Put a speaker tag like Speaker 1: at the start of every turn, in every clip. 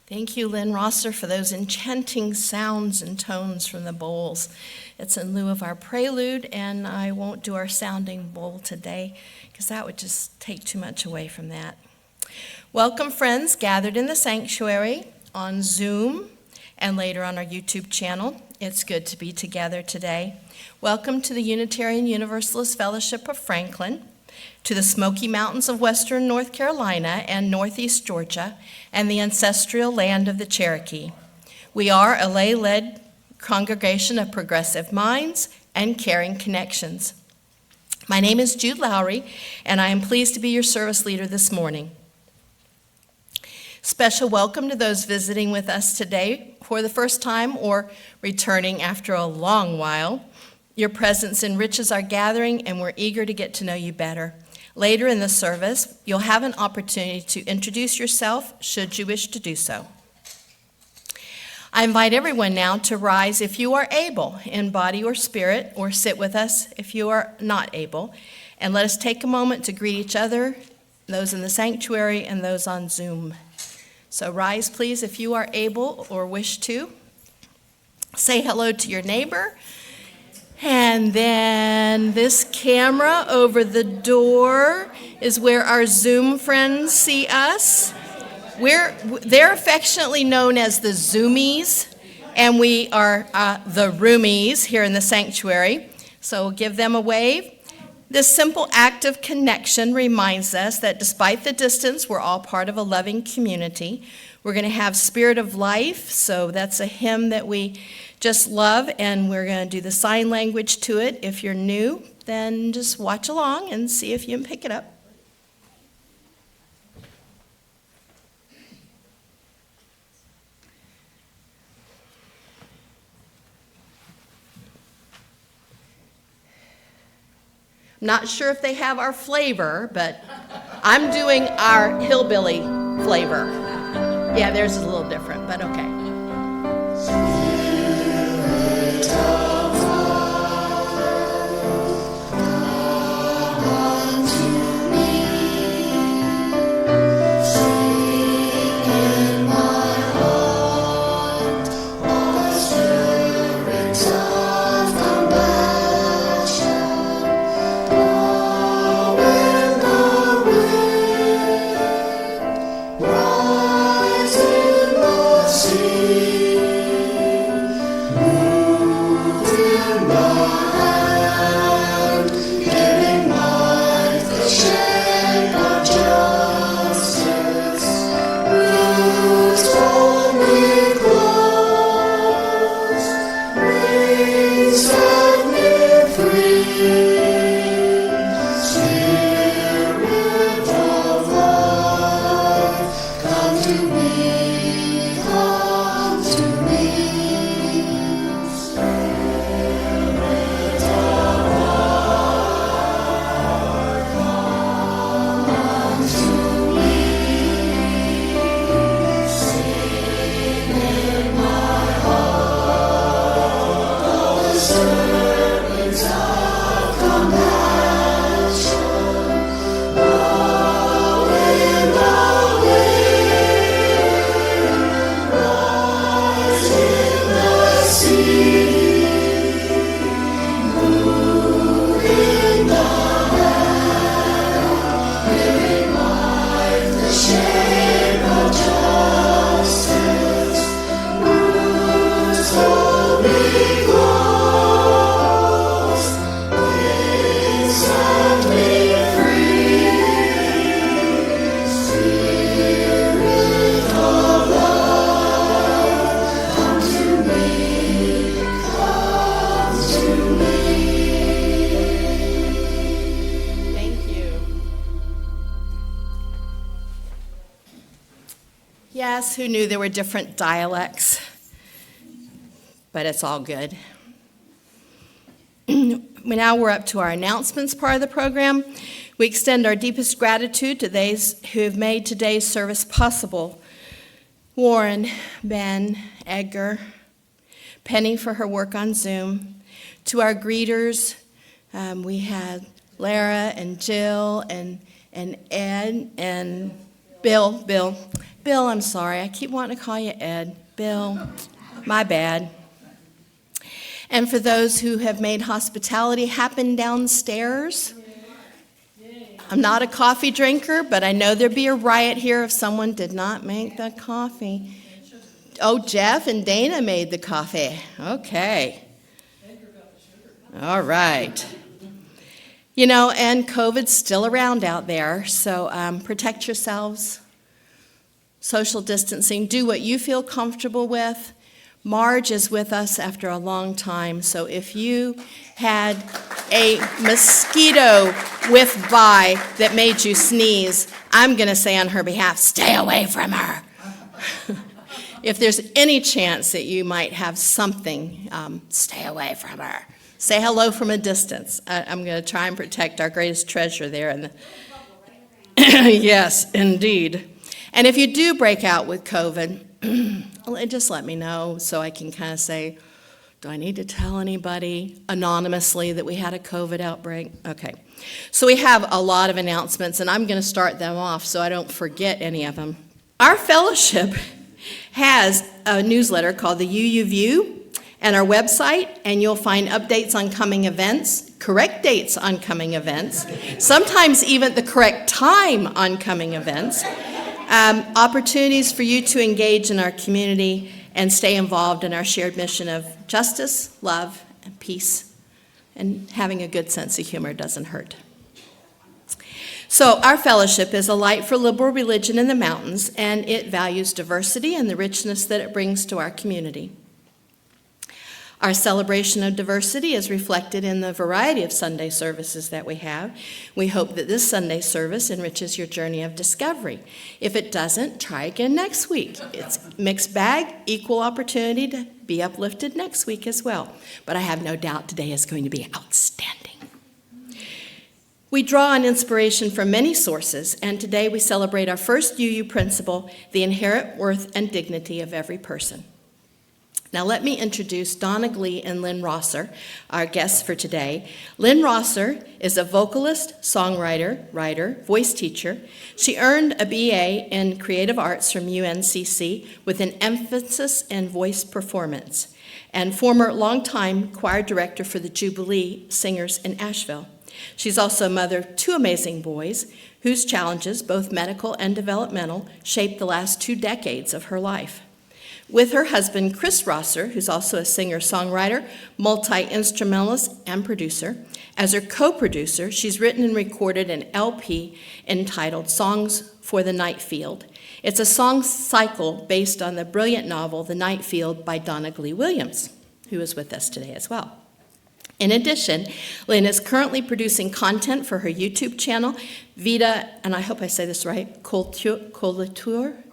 Speaker 1: Thank you, Lynn Rosser, for those enchanting sounds and tones from the bowls. It's in lieu of our prelude, and I won't do our sounding bowl today because that would just take too much away from that. Welcome, friends gathered in the sanctuary, on Zoom, and later on our YouTube channel. It's good to be together today. Welcome to the Unitarian Universalist Fellowship of Franklin, to the Smoky Mountains of western North Carolina and northeast Georgia, and the ancestral land of the Cherokee. We are a lay-led congregation of progressive minds and caring connections. My name is Jude Lowry, and I am pleased to be your service leader this morning. Special welcome to those visiting with us today for the first time or returning after a long while. Your presence enriches our gathering, and we're eager to get to know you better. Later in the service, you'll have an opportunity to introduce yourself, should you wish to do so. I invite everyone now to rise if you are able, in body or spirit, or sit with us if you are not able. And let us take a moment to greet each other, those in the sanctuary and those on Zoom. So rise, please, if you are able or wish to. Say hello to your neighbor. And then this camera over the door is where our Zoom friends see us. They're affectionately known as the Zoomies, and we are the Roomies here in the sanctuary. So give them a wave. This simple act of connection reminds us that despite the distance, we're all part of a loving community. We're going to have Spirit of Life, so that's a hymn that we just love, and we're going to do the sign language to it. If you're new, then just watch along and see if you can pick it up. I'm not sure if they have our flavor, but I'm doing our hillbilly flavor. Yeah, theirs is a little different, but okay. Yes, who knew there were different dialects? But it's all good. Now we're up to our announcements part of the program. We extend our deepest gratitude to those who have made today's service possible. Warren, Ben, Edgar, Penny for her work on Zoom. To our greeters, we had Lara and Jill and Ed and Bill, I'm sorry. I keep wanting to call you Ed. Bill, my bad. And for those who have made hospitality happen downstairs, I'm not a coffee drinker, but I know there'd be a riot here if someone did not make the coffee. Oh, Jeff and Dana made the coffee. Okay. All right. You know, and COVID's still around out there, so protect yourselves. Social distancing, do what you feel comfortable with. Marge is with us after a long time, so if you had a mosquito whiff by that made you sneeze, I'm going to say on her behalf, stay away from her. If there's any chance that you might have something, stay away from her. Say hello from a distance. I'm going to try and protect our greatest treasure there. Yes, indeed. And if you do break out with COVID, just let me know so I can kind of say, do I need to tell anybody anonymously that we had a COVID outbreak? Okay. So we have a lot of announcements, and I'm going to start them off so I don't forget any of them. Our fellowship has a newsletter called the UU View and our website, and you'll find updates on coming events, correct dates on coming events, sometimes even the correct time on coming events, opportunities for you to engage in our community and stay involved in our shared mission of justice, love, and peace, and having a good sense of humor doesn't hurt. So our fellowship is a light for liberal religion in the mountains, and it values diversity and the richness that it brings to our community. Our celebration of diversity is reflected in the variety of Sunday services that we have. We hope that this Sunday service enriches your journey of discovery. If it doesn't, try again next week. It's mixed bag, equal opportunity to be uplifted next week as well. But I have no doubt today is going to be outstanding. We draw on inspiration from many sources, and today we celebrate our first UU principle, the inherent worth and dignity of every person. Now let me introduce Donna, Glee, and Lynn Rosser, our guests for today. Lynn Rosser is a vocalist, songwriter, writer, voice teacher. She earned a BA in Creative Arts from UNCC with an emphasis in voice performance, and former longtime choir director for the Jubilee Singers in Asheville. She's also mother of two amazing boys whose challenges, both medical and developmental, shaped the last 2 decades of her life. With her husband, Chris Rosser, who's also a singer-songwriter, multi-instrumentalist, and producer. As her co-producer, she's written and recorded an LP entitled Songs for the Night Field. It's a song cycle based on the brilliant novel The Night Field by Donna Glee Williams, who is with us today as well. In addition, Lynn is currently producing content for her YouTube channel, Vida, and I hope I say this right, Colitur,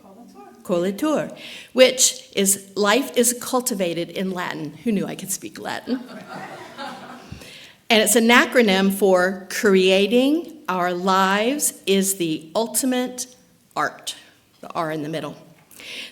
Speaker 1: which is Life is Cultivated in Latin. Who knew I could speak Latin? And it's an acronym for Creating Our Lives is the Ultimate Art, the R in the middle.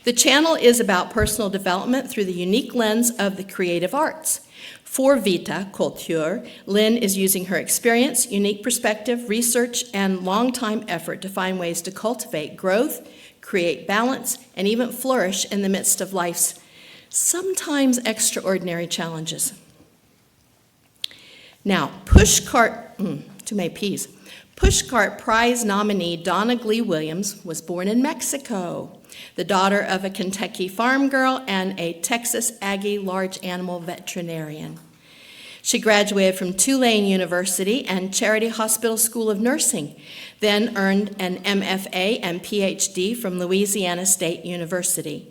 Speaker 1: The channel is about personal development through the unique lens of the creative arts. For Vita Culture, Lynn is using her experience, unique perspective, research, and long-time effort to find ways to cultivate growth, create balance, and even flourish in the midst of life's sometimes extraordinary challenges. Now, Pushcart Prize nominee Donna Glee Williams was born in Mexico, the daughter of a Kentucky farm girl and a Texas Aggie large animal veterinarian. She graduated from Tulane University and Charity Hospital School of Nursing, then earned an MFA and PhD from Louisiana State University.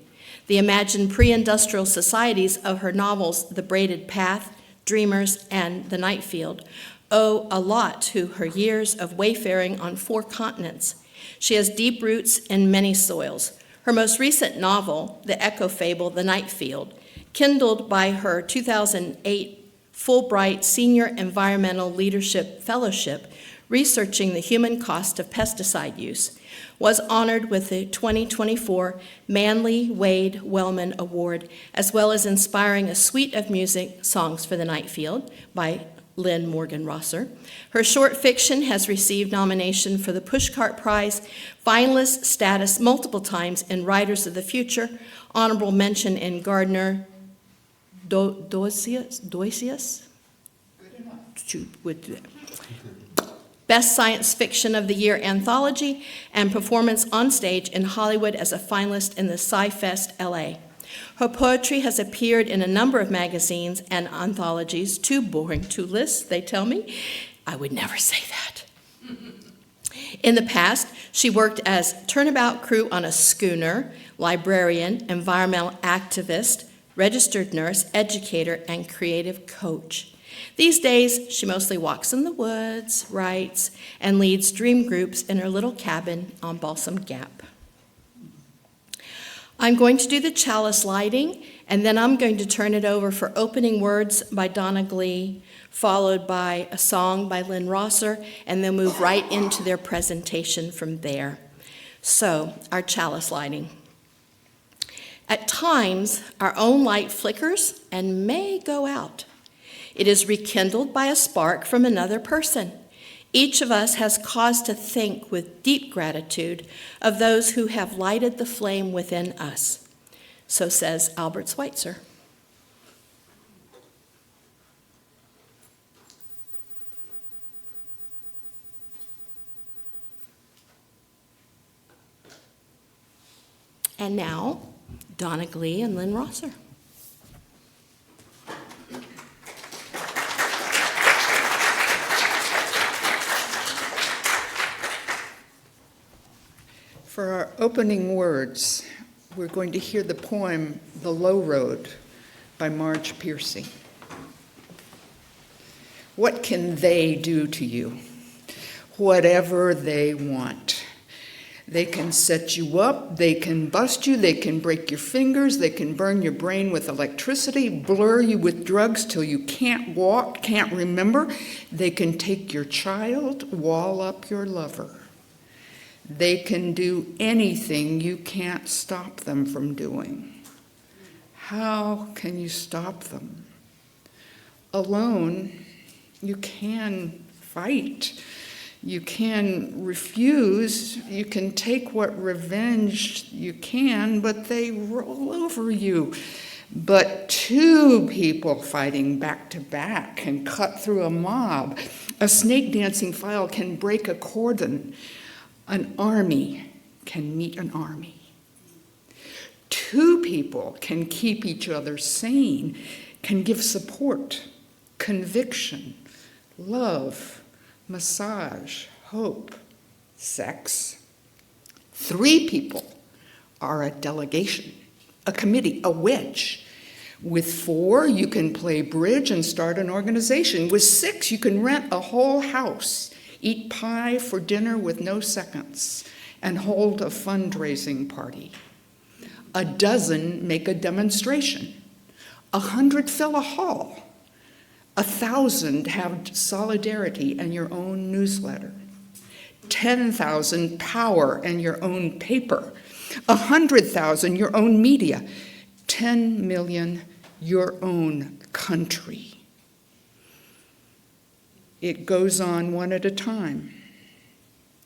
Speaker 1: The imagined pre-industrial societies of her novels, The Braided Path, Dreamers, and The Night Field, owe a lot to her years of wayfaring on 4 continents. She has deep roots in many soils. Her most recent novel, the echo fable, The Night Field, kindled by her 2008 Fulbright Senior Environmental Leadership Fellowship, researching the human cost of pesticide use, was honored with the 2024 Manly Wade Wellman Award, as well as inspiring a suite of music, Songs for the Night Field, by Lynn Morgan Rosser. Her short fiction has received nomination for the Pushcart Prize, finalist status multiple times in Writers of the Future, honorable mention in Gardner Doisius? Best Science Fiction of the Year Anthology, and performance on stage in Hollywood as a finalist in the Sci-Fest LA. Her poetry has appeared in a number of magazines and anthologies, too boring to list, they tell me. I would never say that. In the past, she worked as turnabout crew on a schooner, librarian, environmental activist, registered nurse, educator, and creative coach. These days, she mostly walks in the woods, writes, and leads dream groups in her little cabin on Balsam Gap. I'm going to do the chalice lighting, and then I'm going to turn it over for opening words by Donna Glee, followed by a song by Lynn Rosser, and then move right into their presentation from there. So, our chalice lighting. At times, our own light flickers and may go out. It is rekindled by a spark from another person. Each of us has cause to think with deep gratitude of those who have lighted the flame within us. So says Albert Schweitzer. And now, Donna Glee and Lynn Rosser.
Speaker 2: For our opening words, we're going to hear the poem, The Low Road, by Marge Piercy. What can they do to you? Whatever they want. They can set you up, they can bust you, they can break your fingers, they can burn your brain with electricity, blur you with drugs till you can't walk, can't remember. They can take your child, wall up your lover. They can do anything you can't stop them from doing. How can you stop them? Alone, you can fight. You can refuse. You can take what revenge you can, but they roll over you. But two people fighting back to back can cut through a mob. A snake dancing file can break a cordon. An army can meet an army. Two people can keep each other sane, can give support, conviction, love, massage, hope, sex. Three people are a delegation, a committee, a wedge. With four, you can play bridge and start an organization. With six, you can rent a whole house, eat pie for dinner with no seconds, and hold a fundraising party. A dozen make a demonstration. 100 fill a hall. 1,000 have solidarity and your own newsletter. 10,000 power and your own paper. 100,000 your own media. 10 million your own country. It goes on one at a time.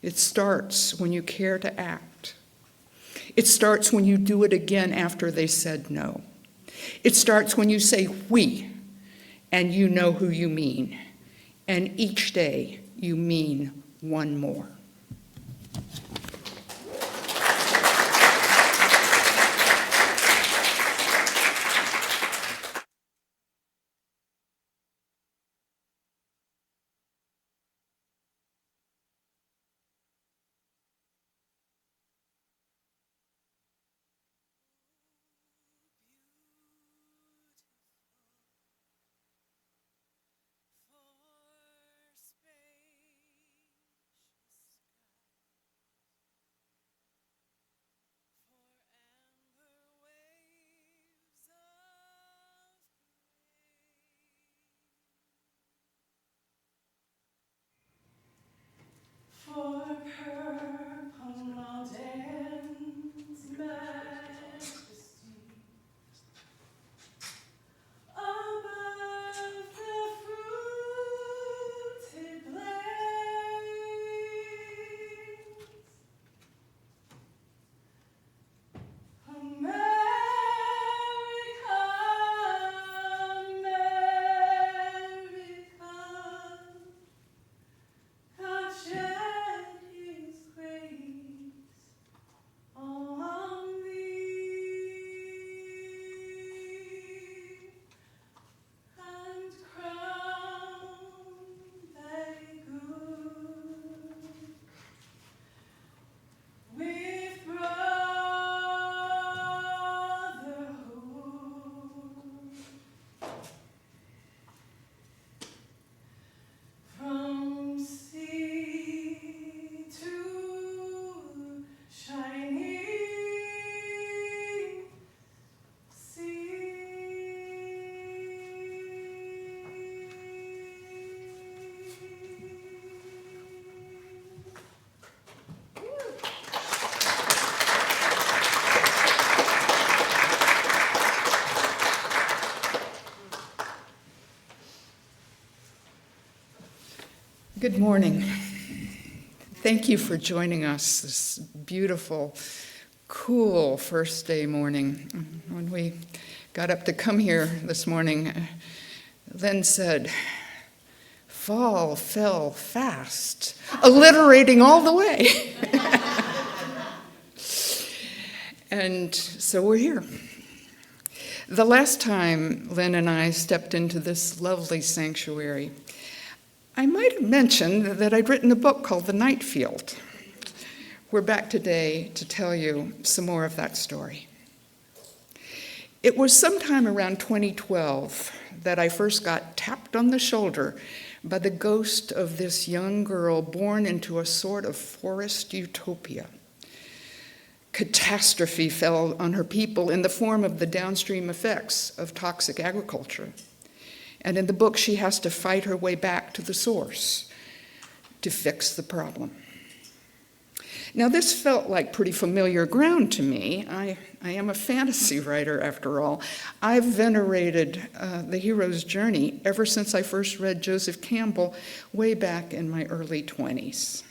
Speaker 2: It starts when you care to act. It starts when you do it again after they said no. It starts when you say we, and you know who you mean. And each day you mean one more. Good morning. Thank you for joining us this beautiful, cool first day morning. When we got up to come here this morning, Lynn said, "Fall fell fast," alliterating all the way. And so we're here. The last time Lynn and I stepped into this lovely sanctuary, I might have mentioned that I'd written a book called The Night Field. We're back today to tell you some more of that story. It was sometime around 2012 that I first got tapped on the shoulder by the ghost of this young girl born into a sort of forest utopia. Catastrophe fell on her people in the form of the downstream effects of toxic agriculture. And in the book, she has to fight her way back to the source to fix the problem. Now, this felt like pretty familiar ground to me. I am a fantasy writer, after all. I've venerated the hero's journey ever since I first read Joseph Campbell way back in my early 20s.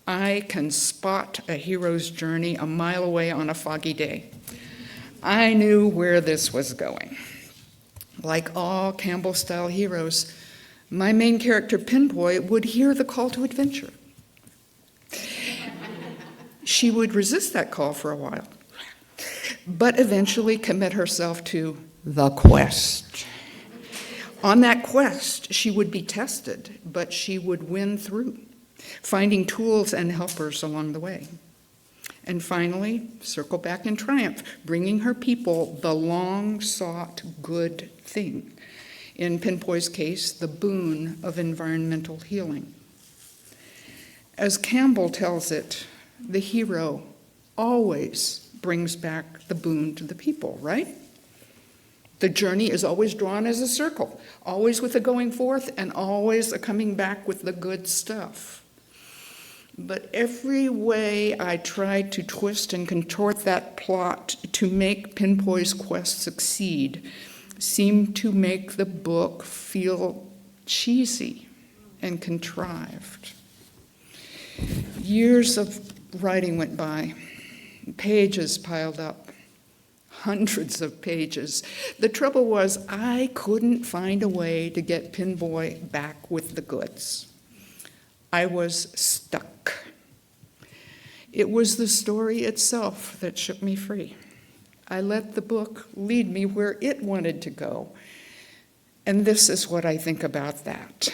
Speaker 2: I can spot a hero's journey a mile away on a foggy day. I knew where this was going. Like all Campbell-style heroes, my main character, Pinboy, would hear the call to adventure. She would resist that call for a while, but eventually commit herself to the quest. On that quest, she would be tested, but she would win through, finding tools and helpers along the way. And finally, circle back in triumph, bringing her people the long-sought good thing. In Pinboy's case, the boon of environmental healing. As Campbell tells it, the hero always brings back the boon to the people, right? The journey is always drawn as a circle, always with a going forth and always a coming back with the good stuff. But every way I tried to twist and contort that plot to make Pinboy's quest succeed seemed to make the book feel cheesy and contrived. Years of writing went by, pages piled up, hundreds of pages. The trouble was I couldn't find a way to get Pinboy back with the goods. I was stuck. It was the story itself that shook me free. I let the book lead me where it wanted to go. And this is what I think about that.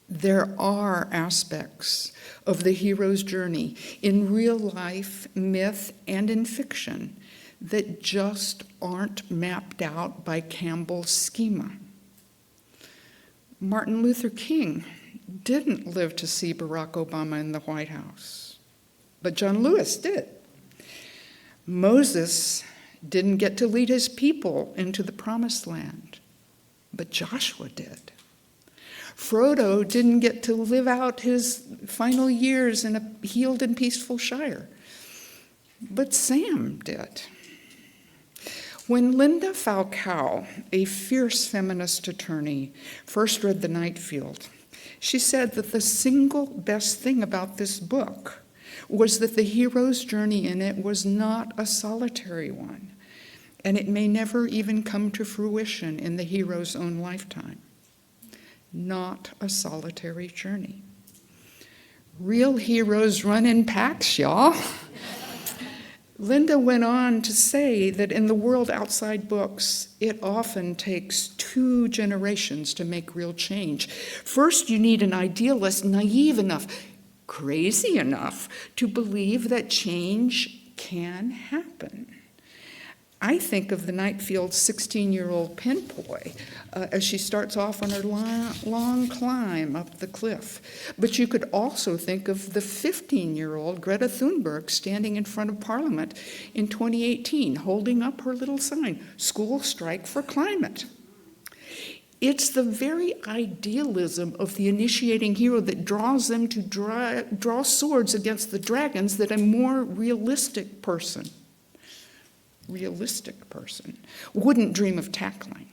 Speaker 2: There are aspects of the hero's journey in real life, myth, and in fiction that just aren't mapped out by Campbell's schema. Martin Luther King didn't live to see Barack Obama in the White House, but John Lewis did. Moses didn't get to lead his people into the promised land, but Joshua did. Frodo didn't get to live out his final years in a healed and peaceful Shire, but Sam did. When Linda Falcao, a fierce feminist attorney, first read The Night Field, she said that the single best thing about this book was that the hero's journey in it was not a solitary one, and it may never even come to fruition in the hero's own lifetime. Not a solitary journey. Real heroes run in packs, y'all. Linda went on to say that in the world outside books, it often takes 2 generations to make real change. First, you need an idealist naive enough, crazy enough to believe that change can happen. I think of the Night Field's 16-year-old Pinboy as she starts off on her long climb up the cliff. But you could also think of the 15-year-old Greta Thunberg standing in front of Parliament in 2018, holding up her little sign, "School Strike for Climate." It's the very idealism of the initiating hero that draws them to draw swords against the dragons that a more realistic person wouldn't dream of tackling.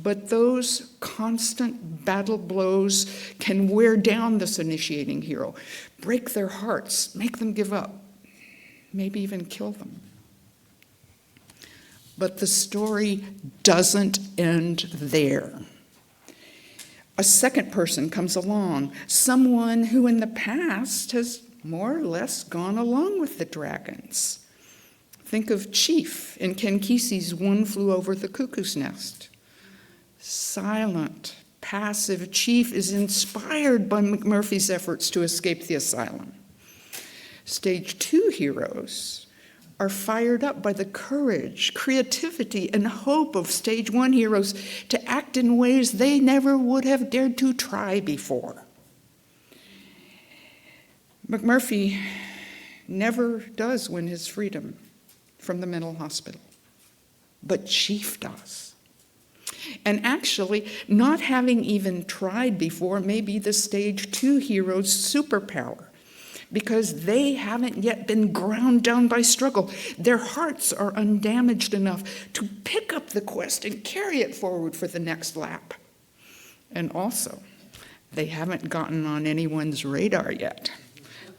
Speaker 2: But those constant battle blows can wear down this initiating hero, break their hearts, make them give up, maybe even kill them. But the story doesn't end there. A second person comes along, someone who in the past has more or less gone along with the dragons. Think of Chief in Ken Kesey's One Flew Over the Cuckoo's Nest. Silent, passive Chief is inspired by McMurphy's efforts to escape the asylum. Stage 2 heroes are fired up by the courage, creativity, and hope of Stage 1 heroes to act in ways they never would have dared to try before. McMurphy never does win his freedom from the mental hospital, but Chief does. And actually, not having even tried before may be the Stage 2 hero's superpower, because they haven't yet been ground down by struggle. Their hearts are undamaged enough to pick up the quest and carry it forward for the next lap. And also, they haven't gotten on anyone's radar yet.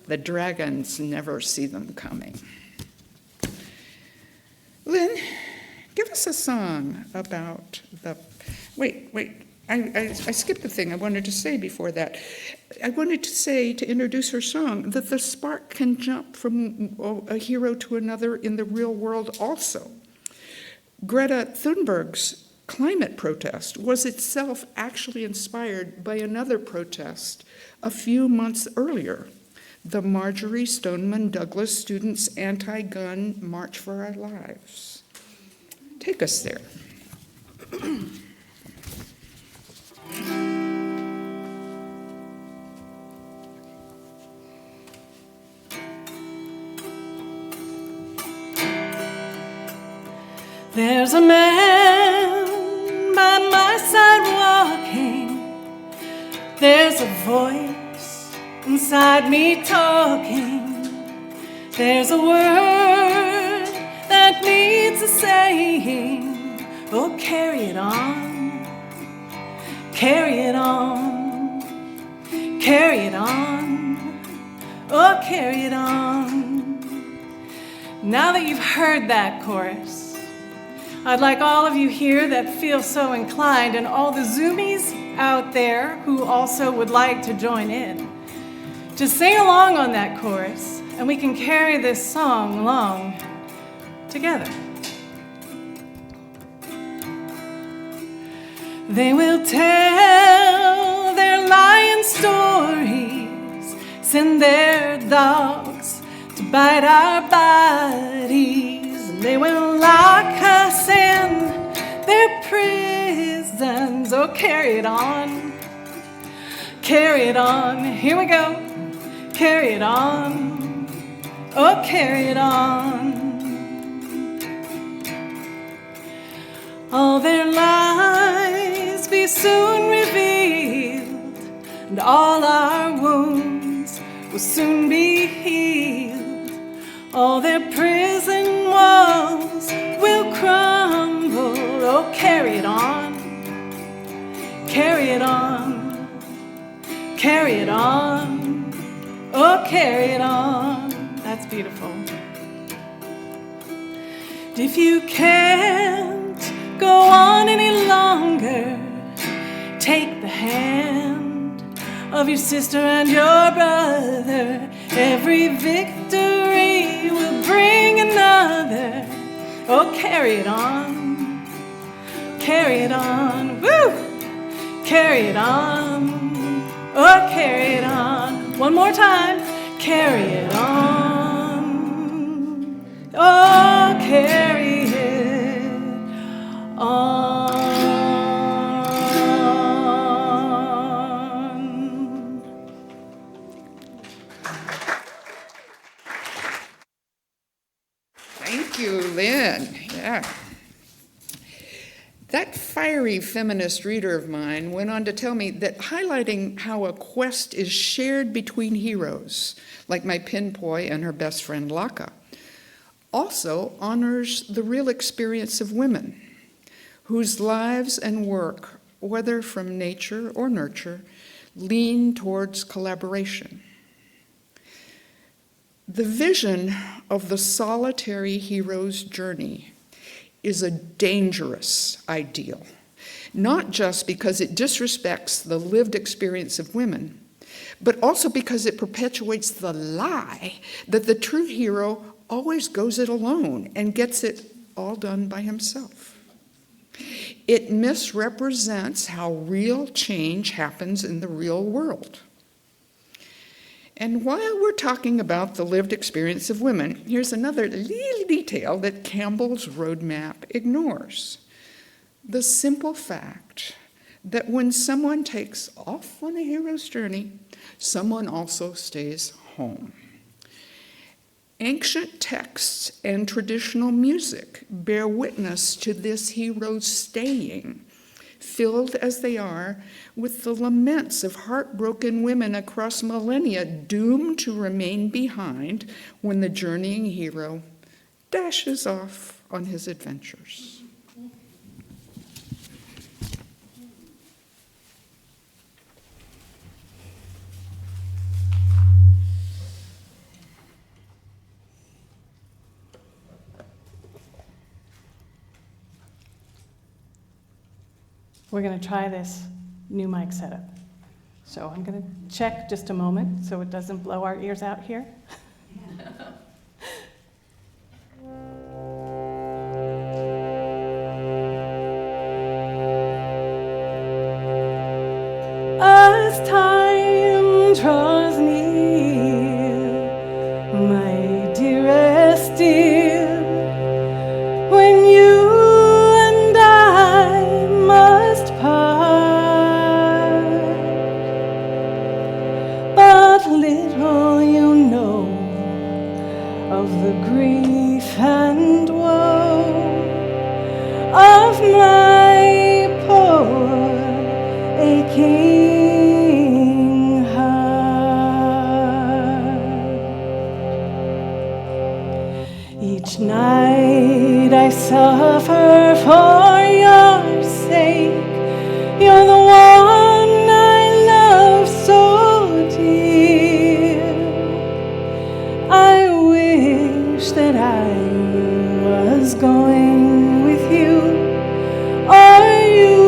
Speaker 2: The dragons never see them coming. Lynn, give us a song about the... Wait. I skipped the thing I wanted to say before that. I wanted to say, to introduce her song, that the spark can jump from a hero to another in the real world also. Greta Thunberg's climate protest was itself actually inspired by another protest a few months earlier, the Marjorie Stoneman Douglas Students' Anti-Gun March for Our Lives. Take us there.
Speaker 3: There's a man by my side walking. There's a voice inside me talking. There's a word that needs a saying. Oh, carry it on, carry it on, carry it on, oh, carry it on. Now that you've heard that chorus, I'd like all of you here that feel so inclined, and all the Zoomies out there who also would like to join in, to sing along on that chorus, and we can carry this song along together. They will tell their lying stories, send their dogs to bite our bodies, and they will lock us in their prisons. Oh, carry it on, carry it on. Here we go, carry it on, oh, carry it on. All their lies be soon revealed, and all our wounds will soon be healed. All their prison walls will crumble. Oh, carry it on, carry it on, carry it on, oh, carry it on. That's beautiful. If you can't go on any longer, take the hand of your sister and your brother. Every victory will bring another. Oh, carry it on, carry it on, woo! Carry it on, oh, carry it on. One more time, carry it on, oh, carry it on.
Speaker 2: Thank you, Lynn. Yeah. That fiery feminist reader of mine went on to tell me that highlighting how a quest is shared between heroes, like my pinboy and her best friend Laka, also honors the real experience of women whose lives and work, whether from nature or nurture, lean towards collaboration. The vision of the solitary hero's journey is a dangerous ideal, not just because it disrespects the lived experience of women, but also because it perpetuates the lie that the true hero always goes it alone and gets it all done by himself. It misrepresents how real change happens in the real world. And while we're talking about the lived experience of women, here's another little detail that Campbell's roadmap ignores. The simple fact that when someone takes off on a hero's journey, someone also stays home. Ancient texts and traditional music bear witness to this hero's staying, filled as they are with the laments of heartbroken women across millennia doomed to remain behind when the journeying hero dashes off on his adventures.
Speaker 3: We're going to try this new mic setup. So I'm going to check just a moment so it doesn't blow our ears out here. As time draws near, my dearest dear, when you and I must part, but little you know of the grief and woe of my poor aching heart. Each night I suffer for your sake. You're the one I love so dear. I wish that I was going with you, or you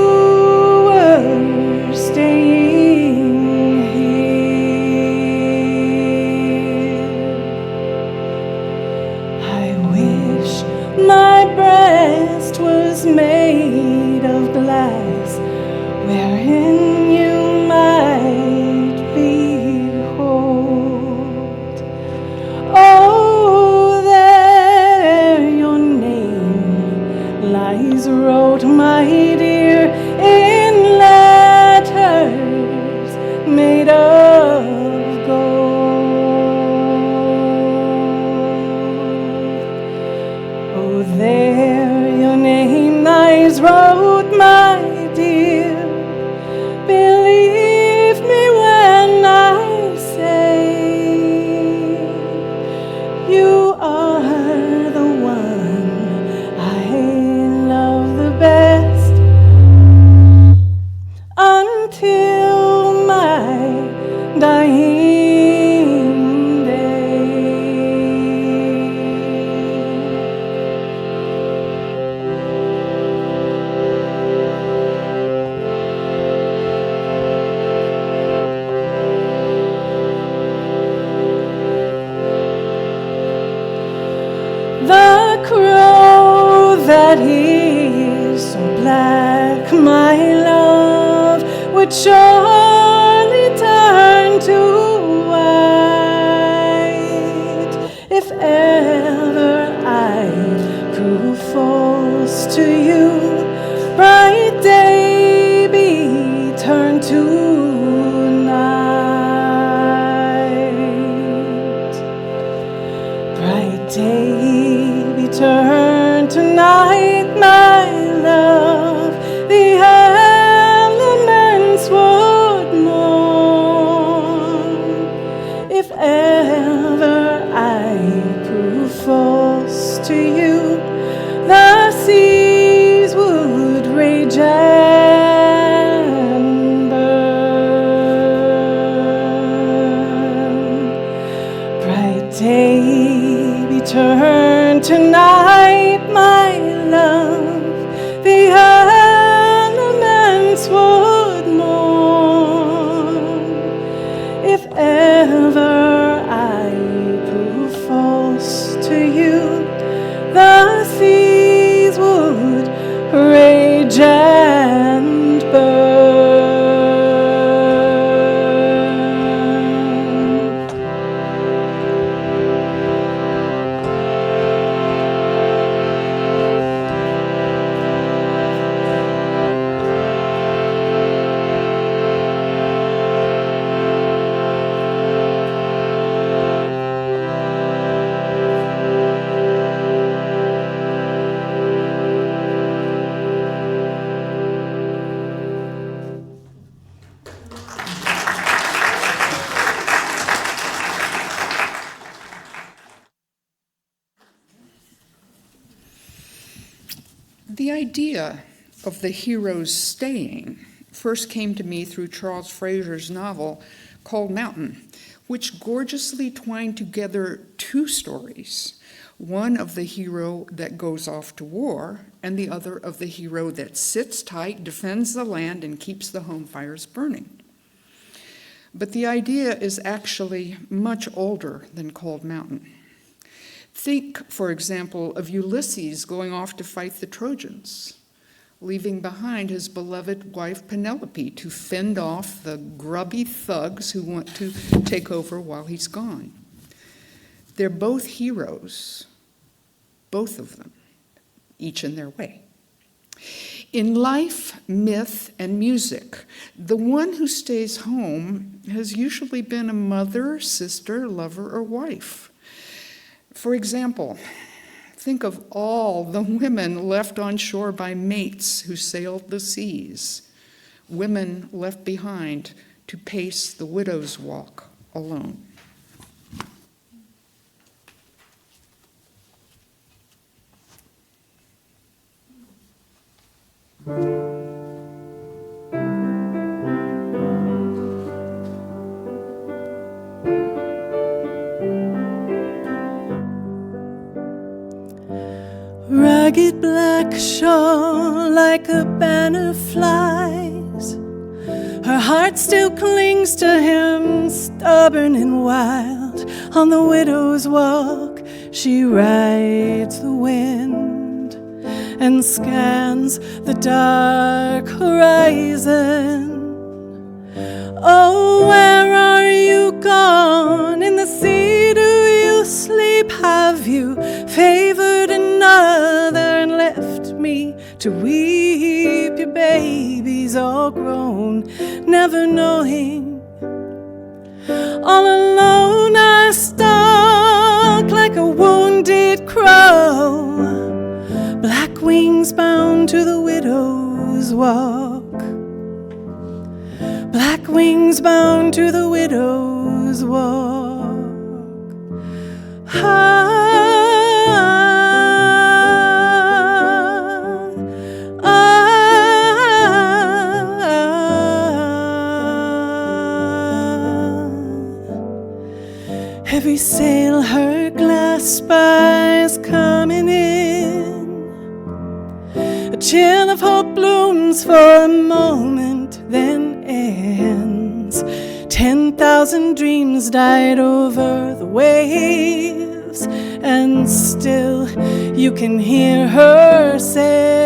Speaker 3: were staying here. I wish my breast was made of glass, wherein you might behold. Oh, there your name lies wrote, my dear, in letters made of gold. Oh, there your name lies wrote, my dear. Believe me when I say you are the one I love the best until my dying day. The crow that is so black, my love, would surely turn to white if ever I prove false to you. Bright day be turned to night. Bright day be turned to night, my love. The elements would mourn if ever I prove false to you. The seas would
Speaker 2: idea of the hero's staying first came to me through Charles Fraser's novel Cold Mountain, which gorgeously twined together two stories, one of the hero that goes off to war and the other of the hero that sits tight, defends the land, and keeps the home fires burning. But the idea is actually much older than Cold Mountain. Think, for example, of Ulysses going off to fight the Trojans, leaving behind his beloved wife Penelope to fend off the grubby thugs who want to take over while he's gone. They're both heroes, both of them, each in their way. In life, myth, and music, the one who stays home has usually been a mother, sister, lover, or wife. For example, think of all the women left on shore by mates who sailed the seas, women left behind to pace the widow's walk alone.
Speaker 3: Ragged black shawl like a banner flies. Her heart still clings to him, stubborn and wild. On the widow's walk, she rides the wind and scans the dark horizon. Oh, where are you gone? In the sea do you sleep? Have you favored another and left me to weep? Your baby's all grown, never knowing. All alone I stalk like a wounded crow, black wings bound to the widow's walk, black wings bound to the widow's walk. Every sail her glass spies coming in. A chill of hope blooms for a moment, then ends. 10,000 dreams died over the waves, and still you can hear her say,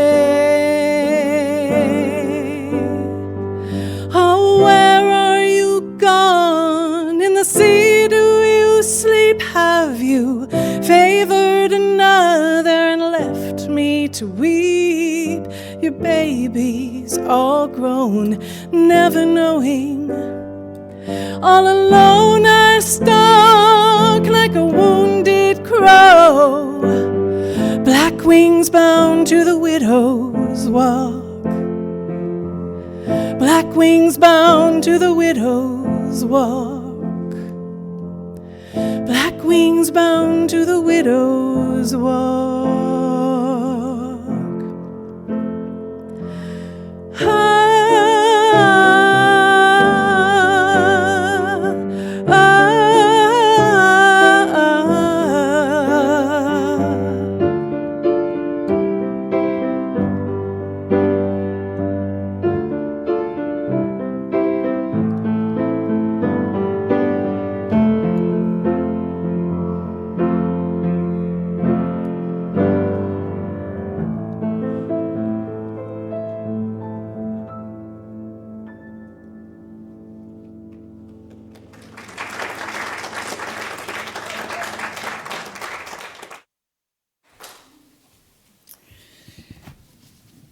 Speaker 3: oh, where are you gone? In the sea do you sleep? Have you favored another and left me to weep? Your baby's all grown, never knowing. All alone I stalk like a wounded crow, black wings bound to the widow's walk, black wings bound to the widow's walk, black wings bound to the widow's walk.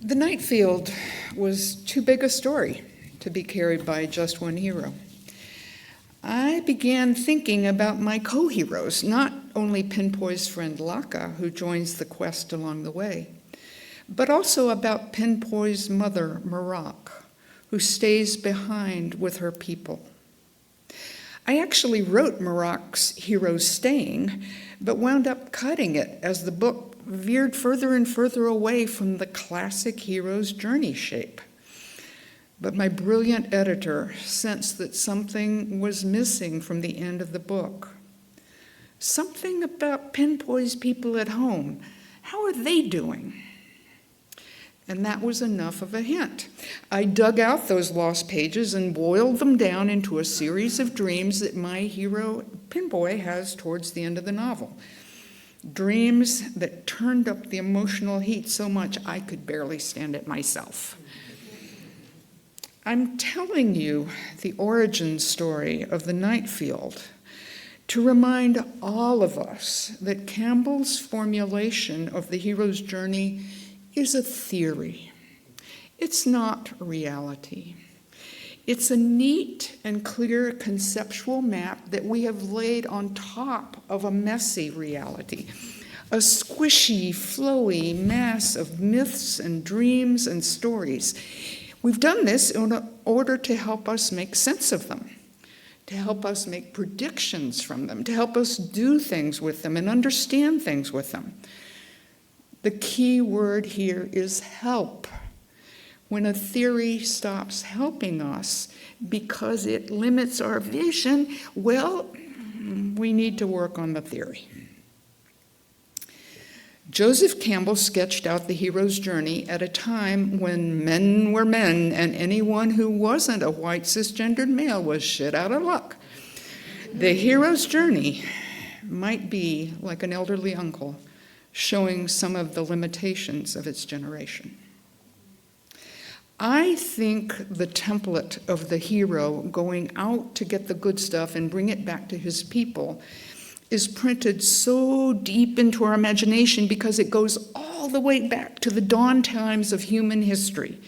Speaker 3: The Night Field was too big a story to be carried by just one hero. I began thinking about my co-heroes, not only Pinpoy's friend Laka, who joins the quest along the way, but also about Pinpoy's mother, Marak, who stays behind with her people. I actually wrote Marak's Heroes Staying, but wound up cutting it as the book
Speaker 2: veered further and further away from the classic hero's journey shape. But my brilliant editor sensed that something was missing from the end of the book. Something about Pinpoy's people at home. How are they doing? And that was enough of a hint. I dug out those lost pages and boiled them down into a series of dreams that my hero, Pinboy, has towards the end of the novel. Dreams that turned up the emotional heat so much I could barely stand it myself. I'm telling you the origin story of the Nightfield to remind all of us that Campbell's formulation of the hero's journey is a theory. It's not reality. It's a neat and clear conceptual map that we have laid on top of a messy reality, a squishy, flowy mass of myths and dreams and stories. We've done this in order to help us make sense of them, to help us make predictions from them, to help us do things with them and understand things with them. The key word here is help. When a theory stops helping us because it limits our vision, well, we need to work on the theory. Joseph Campbell sketched out the hero's journey at a time when men were men and anyone who wasn't a white cisgendered male was shit out of luck. The hero's journey might be like an elderly uncle showing some of the limitations of its generation. I think the template of the hero going out to get the good stuff and bring it back to his people is printed so deep into our imagination because it goes all the way back to the dawn times of human history,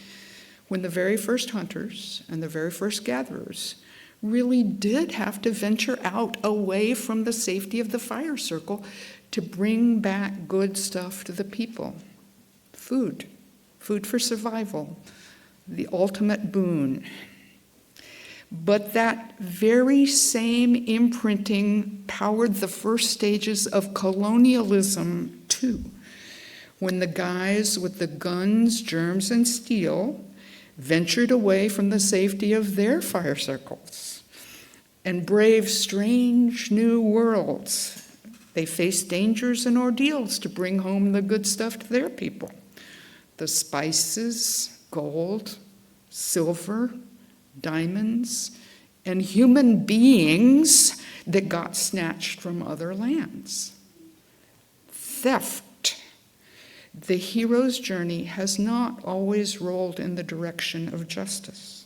Speaker 2: when the very first hunters and the very first gatherers really did have to venture out away from the safety of the fire circle to bring back good stuff to the people. Food for survival, the ultimate boon. But that very same imprinting powered the first stages of colonialism too, when the guys with the guns, germs, and steel ventured away from the safety of their fire circles and braved strange new worlds. They faced dangers and ordeals to bring home the good stuff to their people. The spices, gold, silver, diamonds, and human beings that got snatched from other lands. Theft. The hero's journey has not always rolled in the direction of justice.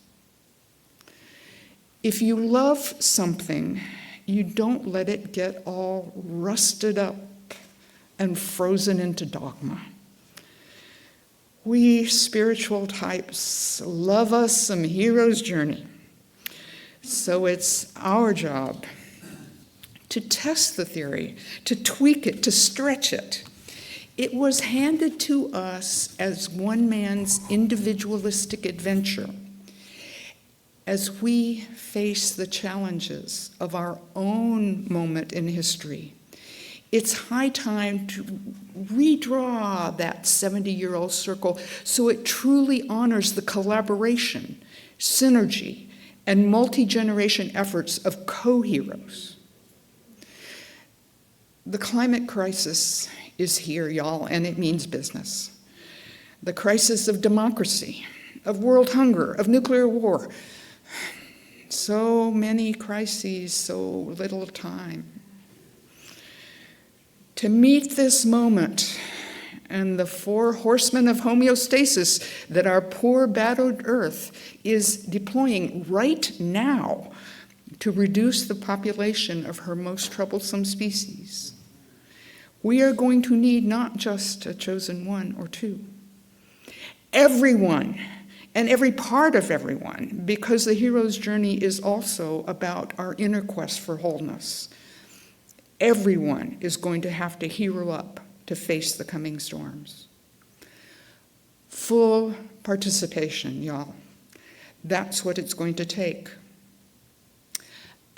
Speaker 2: If you love something, you don't let it get all rusted up and frozen into dogma. We spiritual types love us some hero's journey. So it's our job to test the theory, to tweak it, to stretch it. It was handed to us as one man's individualistic adventure. As we face the challenges of our own moment in history, it's high time to redraw that 70-year-old circle so it truly honors the collaboration, synergy, and multi-generation efforts of co-heroes. The climate crisis is here, y'all, and it means business. The crisis of democracy, of world hunger, of nuclear war. So many crises, so little time. To meet this moment and the 4 horsemen of homeostasis that our poor battered Earth is deploying right now to reduce the population of her most troublesome species, we are going to need not just a chosen one or two, everyone and every part of everyone, because the hero's journey is also about our inner quest for wholeness. Everyone is going to have to hero up to face the coming storms. Full participation, y'all. That's what it's going to take.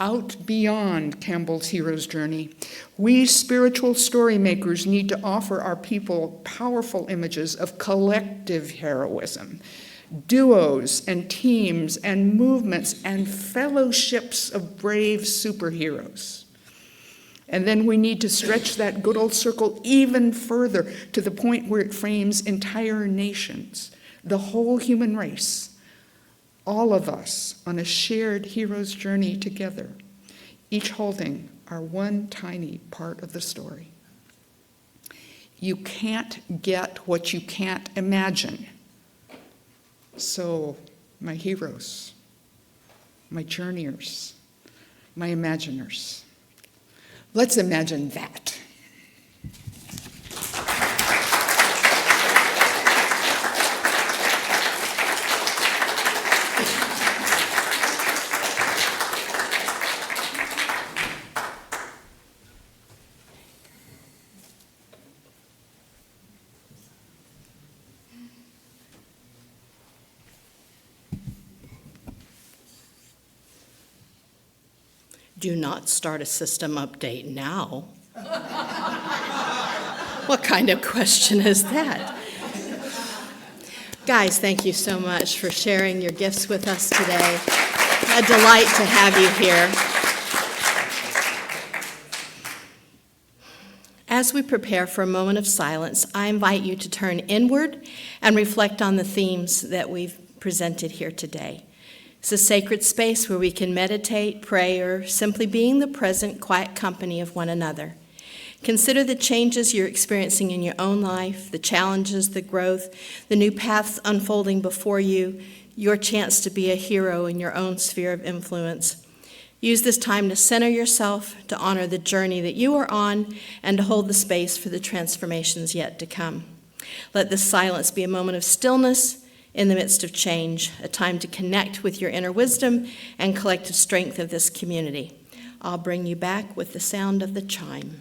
Speaker 2: out beyond Campbell's hero's journey. We spiritual story makers need to offer our people powerful images of collective heroism, duos and teams and movements and fellowships of brave superheroes. And then we need to stretch that good old circle even further to the point where it frames entire nations, the whole human race, all of us on a shared hero's journey together, each holding our one tiny part of the story. You can't get what you can't imagine. So, my heroes, my journeyers, my imaginers, let's imagine that.
Speaker 1: Do not start a system update now. What kind of question is that? Guys, thank you so much for sharing your gifts with us today. A delight to have you here. As we prepare for a moment of silence, I invite you to turn inward and reflect on the themes that we've presented here today. It's a sacred space where we can meditate, pray, or simply be in the present, quiet company of one another. Consider the changes you're experiencing in your own life, the challenges, the growth, the new paths unfolding before you, your chance to be a hero in your own sphere of influence. Use this time to center yourself, to honor the journey that you are on, and to hold the space for the transformations yet to come. Let this silence be a moment of stillness in the midst of change, a time to connect with your inner wisdom and collective strength of this community. I'll bring you back with the sound of the chime.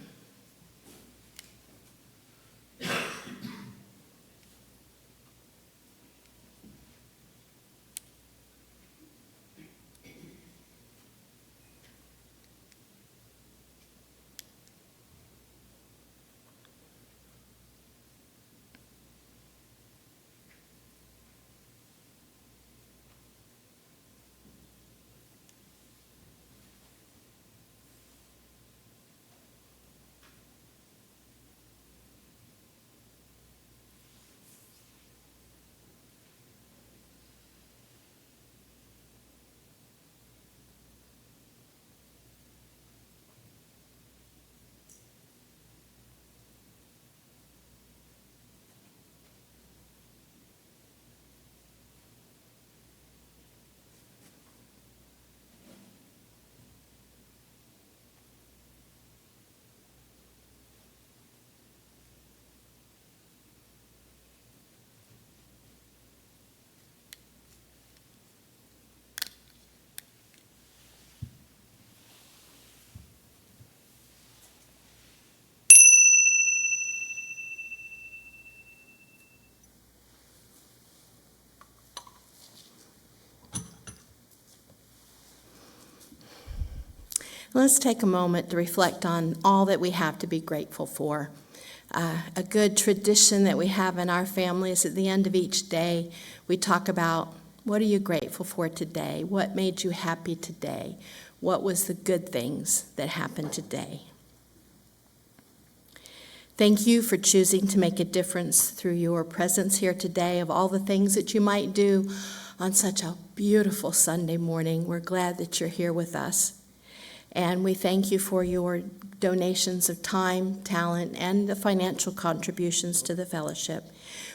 Speaker 1: Let's take a moment to reflect on all that we have to be grateful for. A good tradition that we have in our family is at the end of each day, we talk about what are you grateful for today? What made you happy today? What was the good things that happened today? Thank you for choosing to make a difference through your presence here today. Of all the things that you might do on such a beautiful Sunday morning, we're glad that you're here with us. And we thank you for your donations of time, talent, and the financial contributions to the fellowship.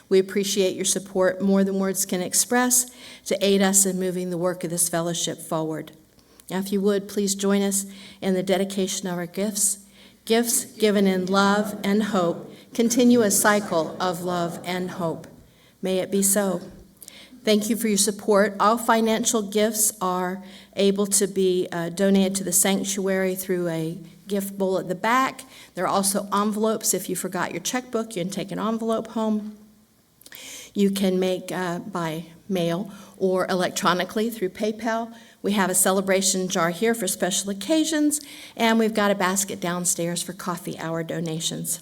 Speaker 1: We appreciate your support more than words can express to aid us in moving the work of this fellowship forward. Now, if you would, please join us in the dedication of our gifts. Gifts given in love and hope continue a cycle of love and hope. May it be so. Thank you for your support. All financial gifts are able to be donated to the sanctuary through a gift bowl at the back. There are also envelopes. If you forgot your checkbook, you can take an envelope home. You can make by mail or electronically through PayPal. We have a celebration jar here for special occasions, and we've got a basket downstairs for coffee hour donations.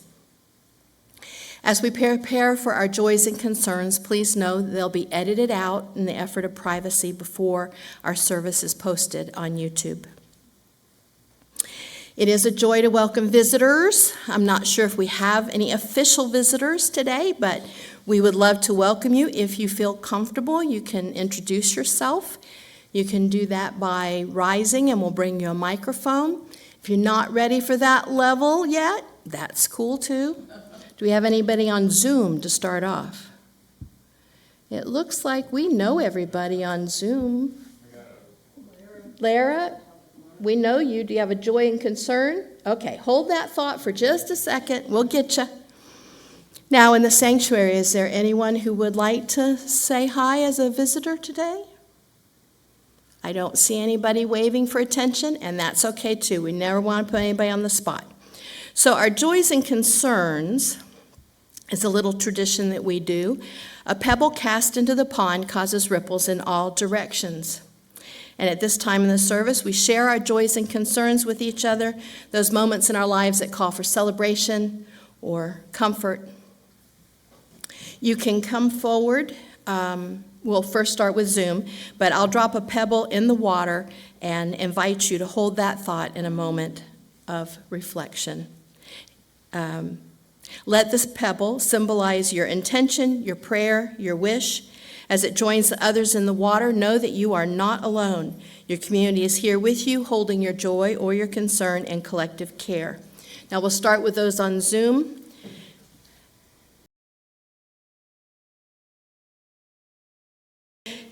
Speaker 1: As we prepare for our joys and concerns, please know they'll be edited out in the effort of privacy before our service is posted on YouTube. It is a joy to welcome visitors. I'm not sure if we have any official visitors today, but we would love to welcome you. If you feel comfortable, you can introduce yourself. You can do that by rising, and we'll bring you a microphone. If you're not ready for that level yet, that's cool too. Do we have anybody on Zoom to start off? It looks like we know everybody on Zoom. Lara, we know you. Do you have a joy and concern? Okay, hold that thought for just a second. We'll get you. Now, in the sanctuary, is there anyone who would like to say hi as a visitor today? I don't see anybody waving for attention, and that's okay too. We never want to put anybody on the spot. So our joys and concerns is a little tradition that we do. A pebble cast into the pond causes ripples in all directions. And at this time in the service, we share our joys and concerns with each other, those moments in our lives that call for celebration or comfort. You can come forward. We'll first start with Zoom, but I'll drop a pebble in the water and invite you to hold that thought in a moment of reflection. Let this pebble symbolize your intention, your prayer, your wish. As it joins the others in the water, know that you are not alone. Your community is here with you, holding your joy or your concern in collective care. Now we'll start with those on Zoom.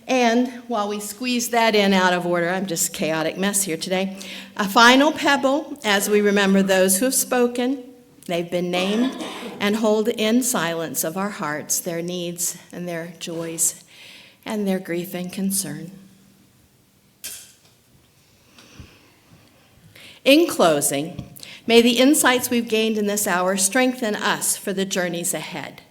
Speaker 1: And while we squeeze that in out of order, I'm just a chaotic mess here today, a final pebble as we remember those who have spoken. They've been named, and hold in silence of our hearts their needs and their joys and their grief and concern. In closing, may the insights we've gained in this hour strengthen us for the journeys ahead,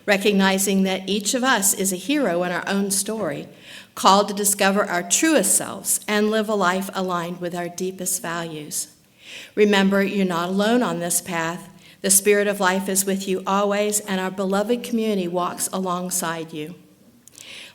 Speaker 1: recognizing that each of us is a hero in our own story, called to discover our truest selves and live a life aligned with our deepest values. Remember, you're not alone on this path. The Spirit of life is with you always, and our beloved community walks alongside you.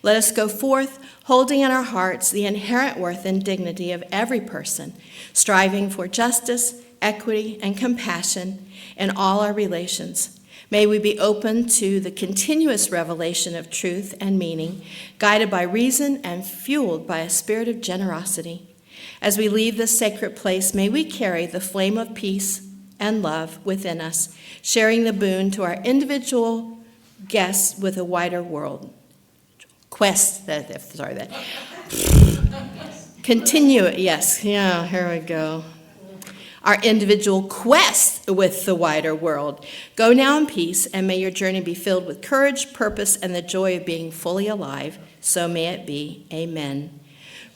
Speaker 1: Let us go forth, holding in our hearts the inherent worth and dignity of every person, striving for justice, equity, and compassion in all our relations. May we be open to the continuous revelation of truth and meaning, guided by reason and fueled by a spirit of generosity. As we leave this sacred place, may we carry the flame of peace and love within us, sharing the boon to our individual guests with a wider world. Continue, yes, yeah, here we go. Our individual quest with the wider world. Go now in peace, and may your journey be filled with courage, purpose, and the joy of being fully alive. So may it be. Amen.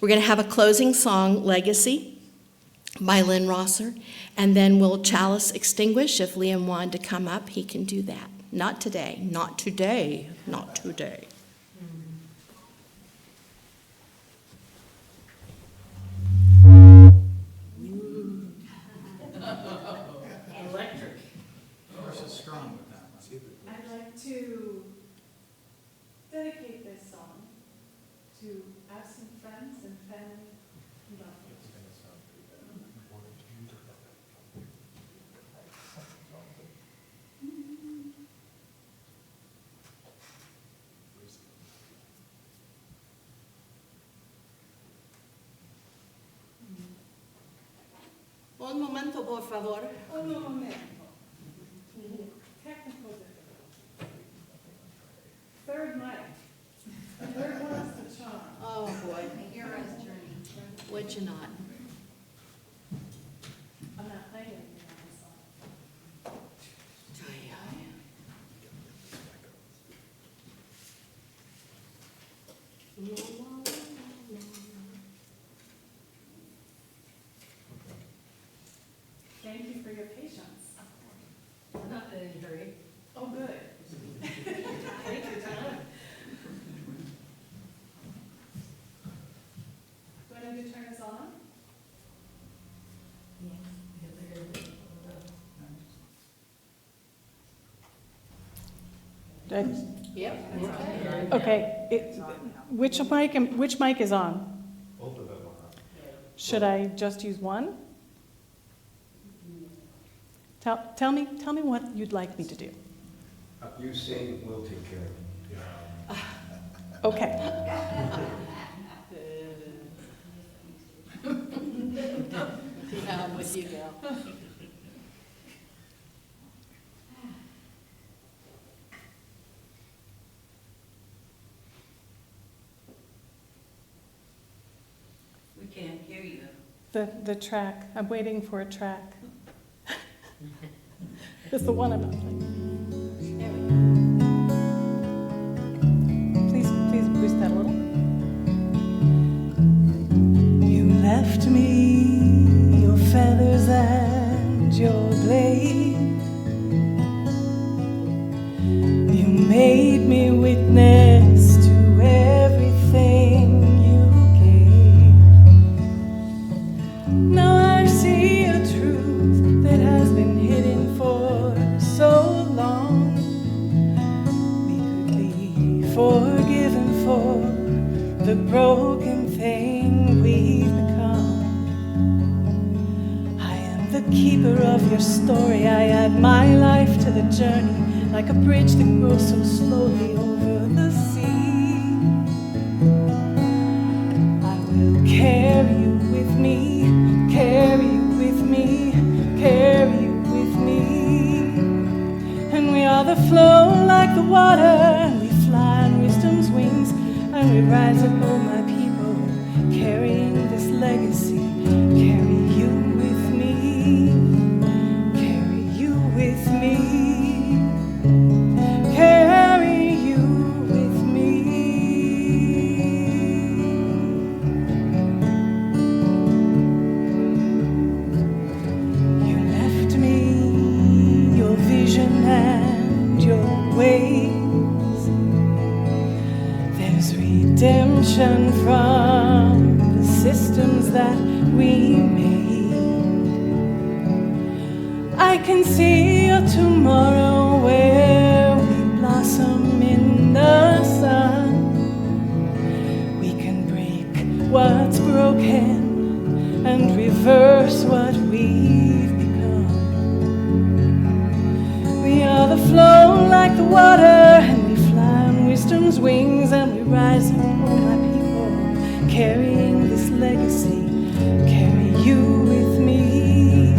Speaker 1: We're going to have a closing song, Legacy, by Lynn, and then we'll chalice extinguish. If Liam wanted to come up, he can do that. Not today, not today, not today.
Speaker 4: Electric. Yours is strong with that one.
Speaker 3: I'd like to dedicate this song to absent friends and family and loved ones.
Speaker 1: Un momento, por favor.
Speaker 3: Un momento. Technical difficulty. Third mic. Third one's the charm.
Speaker 1: Oh, boy. Would you not?
Speaker 3: I'm not playing anything on this song. Thank you for your patience.
Speaker 5: We're not in any hurry.
Speaker 3: Oh, good.
Speaker 5: Take your time.
Speaker 3: Do I need to turn
Speaker 5: Yep.
Speaker 3: Okay, which mic is on?
Speaker 6: Both of them are.
Speaker 3: Should I just use one? Tell me what you'd like me to do.
Speaker 6: You sing, we'll take care of it.
Speaker 3: Okay.
Speaker 5: Yeah, I'm with you, gal. We can't hear you.
Speaker 3: The track. I'm waiting for a track. It's the one I'm not playing.
Speaker 5: There we go.
Speaker 3: Please boost that a little. You left me your feathers and your blade. You made me witness to everything you gave. Now I see a truth that has been hidden for so long. We could be forgiven for the broken thing we've become. I am the keeper of your story. I add my life to the journey, like a bridge that grows so slowly over the sea. I will carry you with me, carry you with me, carry you with me. And we are the flow like the water, and we fly on wisdom's wings, and we rise up, oh my people, carrying this legacy. Carry you with me, carry you with me, carry you with me. You left me your vision and your ways. There's redemption from the systems that we made. I can see a tomorrow where we blossom in the sun. We can break what's broken and reverse what we've become. We are the flow like the water, and we fly on wisdom's wings, and we rise up, oh my people, carrying this legacy. Carry you with me,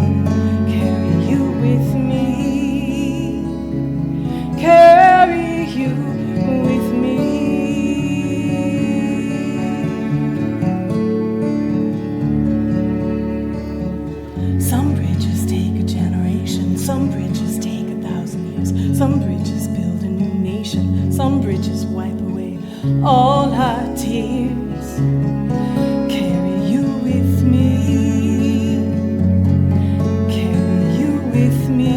Speaker 3: carry you with me, carry you with me. Some bridges take a generation, some bridges take 1,000 years, some bridges build a new nation, some bridges wipe away all our tears. Carry you with me, carry you with me,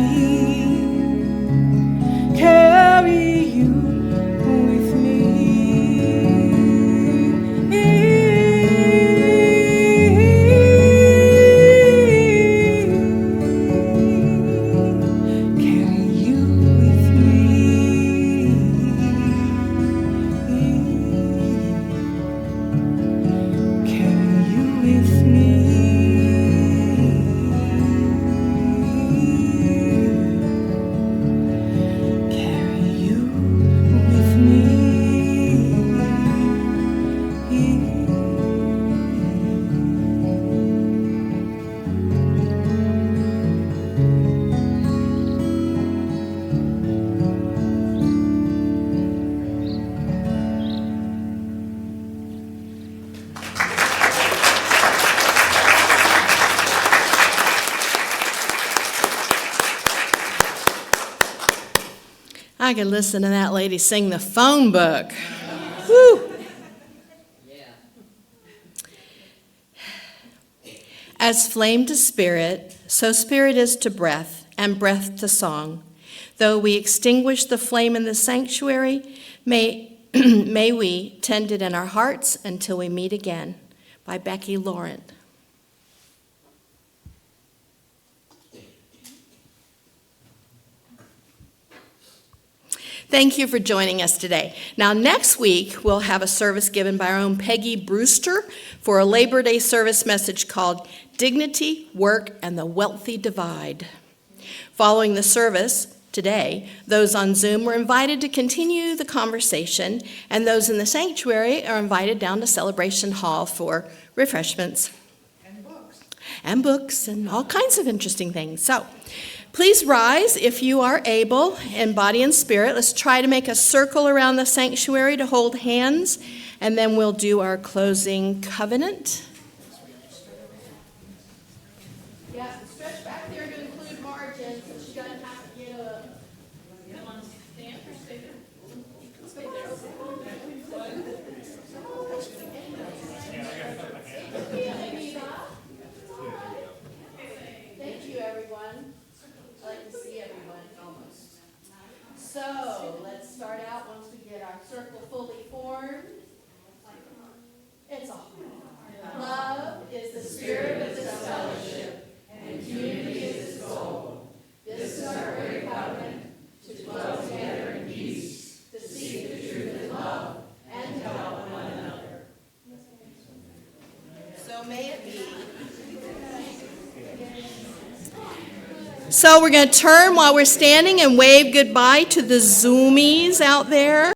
Speaker 3: carry you with me, carry you with me, carry you with me. Carry you with
Speaker 1: I could listen to that lady sing the phone book. Woo! As flame to spirit, so spirit is to breath, and breath to song. Though we extinguish the flame in the sanctuary, may we tend it in our hearts until we meet again. By Becky Laurent. Thank you for joining us today. Now, next week, we'll have a service given by our own Peggy Brewster for a Labor Day service message called Dignity, Work, and the Wealthy Divide. Following the service today, those on Zoom were invited to continue the conversation, and those in the sanctuary are invited down to Celebration Hall for refreshments. And books and all kinds of interesting things. So please rise if you are able in body and spirit. Let's try to make a circle around the sanctuary to hold hands, and then we'll do our closing covenant. Yeah, stretch back there to include margins, so she doesn't have to get up. You want to stand or stay there? Stay there. Thank you, everyone. I like to see everyone almost. So let's start out once we get our circle fully formed. It's all. Love is the spirit of this fellowship, and community is its goal. This is our great covenant, to dwell together in peace, to seek the truth in love, and to help one another. So may it be. So we're going to turn while we're standing and wave goodbye to the Zoomies out there.